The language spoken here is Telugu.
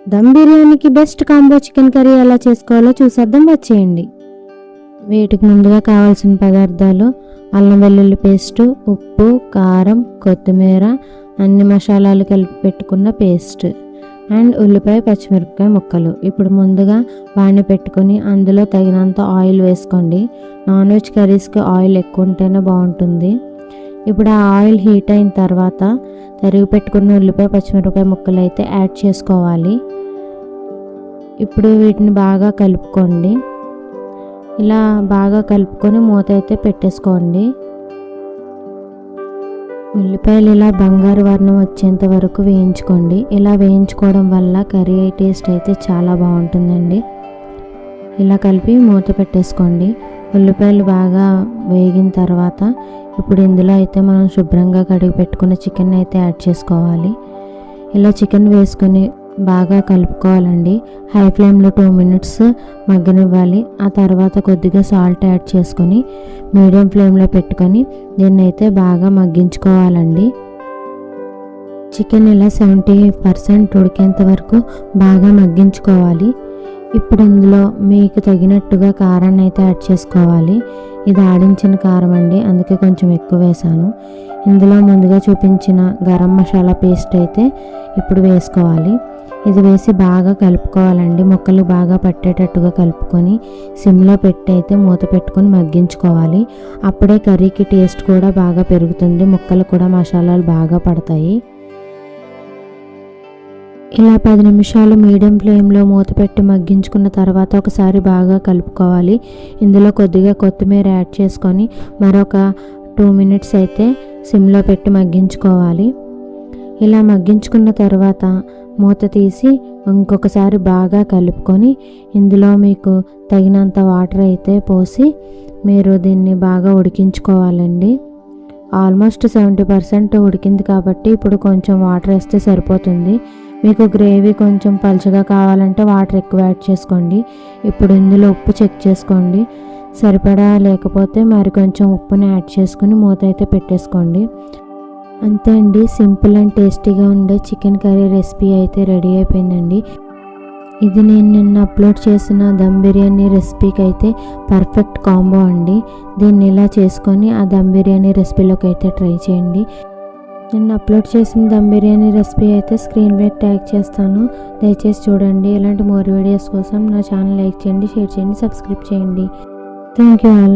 దమ్ బిర్యానీకి బెస్ట్ కాంబో చికెన్ కర్రీ ఎలా చేసుకోవాలో చూసేద్దాం, వచ్చేయండి. వీటికి ముందుగా కావాల్సిన పదార్థాలు: అల్లం వెల్లుల్లి పేస్టు, ఉప్పు, కారం, కొత్తిమీర, అన్ని మసాలాలు కలిపి పెట్టుకున్న పేస్ట్ అండ్ ఉల్లిపాయ పచ్చిమిరపకాయ ముక్కలు. ఇప్పుడు ముందుగా బాణీ పెట్టుకొని అందులో తగినంత ఆయిల్ వేసుకోండి. నాన్ వెజ్ కర్రీస్కి ఆయిల్ ఎక్కువ ఉంటేనే బాగుంటుంది. ఇప్పుడు ఆ ఆయిల్ హీట్ అయిన తర్వాత తరిగి పెట్టుకున్న ఉల్లిపాయ పచ్చిమిరపకాయ ముక్కలు అయితే యాడ్ చేసుకోవాలి. ఇప్పుడు వీటిని బాగా కలుపుకోండి. ఇలా బాగా కలుపుకొని మూత అయితే పెట్టేసుకోండి. ఉల్లిపాయలు ఇలా బంగారు వర్ణం వచ్చేంత వరకు వేయించుకోండి. ఇలా వేయించుకోవడం వల్ల కర్రీ టేస్ట్ అయితే చాలా బాగుంటుందండి. ఇలా కలిపి మూత పెట్టేసుకోండి. ఉల్లిపాయలు బాగా వేగిన తర్వాత ఇప్పుడు ఇందులో అయితే మనం శుభ్రంగా కడిగి పెట్టుకున్న చికెన్ అయితే యాడ్ చేసుకోవాలి. ఇలా చికెన్ వేసుకొని బాగా కలుపుకోవాలండి. హై ఫ్లేమ్లో 2 minutes మగ్గనివ్వాలి. ఆ తర్వాత కొద్దిగా సాల్ట్ యాడ్ చేసుకొని మీడియం ఫ్లేమ్లో పెట్టుకొని దీన్ని అయితే బాగా మగ్గించుకోవాలండి. చికెన్ ఇలా 70% ఉడికేంత వరకు బాగా మగ్గించుకోవాలి. ఇప్పుడు ఇందులో మీకు తగినట్టుగా కారాన్ని అయితే యాడ్ చేసుకోవాలి. ఇది ఆడించిన కారం అండి, అందుకే కొంచెం ఎక్కువ వేసాను. ఇందులో ముందుగా చూపించిన గరం మసాలా పేస్ట్ అయితే ఇప్పుడు వేసుకోవాలి. ఇది వేసి బాగా కలుపుకోవాలండి. ముక్కలు బాగా పట్టేటట్టుగా కలుపుకొని సిమ్లో పెట్టి అయితే మూత పెట్టుకొని మగ్గించుకోవాలి. అప్పుడే కర్రీకి టేస్ట్ కూడా బాగా పెరుగుతుంది. ముక్కలు కూడా మసాలాలు బాగా పడతాయి. ఇలా 10 నిమిషాలు మీడియం ఫ్లేమ్లో మూత పెట్టి మగ్గించుకున్న తర్వాత ఒకసారి బాగా కలుపుకోవాలి. ఇందులో కొద్దిగా కొత్తిమీర యాడ్ చేసుకొని మరొక 2 minutes అయితే సిమ్లో పెట్టి మగ్గించుకోవాలి. ఇలా మగ్గించుకున్న తర్వాత మూత తీసి ఇంకొకసారి బాగా కలుపుకొని ఇందులో మీకు తగినంత వాటర్ అయితే పోసి మీరు దీన్ని బాగా ఉడికించుకోవాలండి. ఆల్మోస్ట్ 70% ఉడికింది కాబట్టి ఇప్పుడు కొంచెం వాటర్ వేస్తే సరిపోతుంది. మీకు గ్రేవీ కొంచెం పలుచగా కావాలంటే వాటర్ ఎక్కువ యాడ్ చేసుకోండి. ఇప్పుడు ఇందులో ఉప్పు చెక్ చేసుకోండి. సరిపడా లేకపోతే మరి కొంచెం ఉప్పుని యాడ్ చేసుకుని మూత అయితే పెట్టేసుకోండి. అంతే అండి, సింపుల్ అండ్ టేస్టీగా ఉండే చికెన్ కర్రీ రెసిపీ అయితే రెడీ అయిపోయిందండి. ఇది నేను నిన్న అప్లోడ్ చేసిన దమ్ బిర్యానీ రెసిపీకి అయితే పర్ఫెక్ట్ కాంబో అండి. దీన్ని ఇలా చేసుకొని ఆ దమ్ బిర్యానీ రెసిపీలోకి అయితే ట్రై చేయండి. నేను అప్లోడ్ చేసిన దమ్ బిర్యానీ రెసిపీ అయితే స్క్రీన్ మీద ట్యాగ్ చేస్తాను, దయచేసి చూడండి. ఇలాంటి మోర్ వీడియోస్ కోసం నా ఛానల్ లైక్ చేయండి, షేర్ చేయండి, సబ్స్క్రైబ్ చేయండి. Thank you all.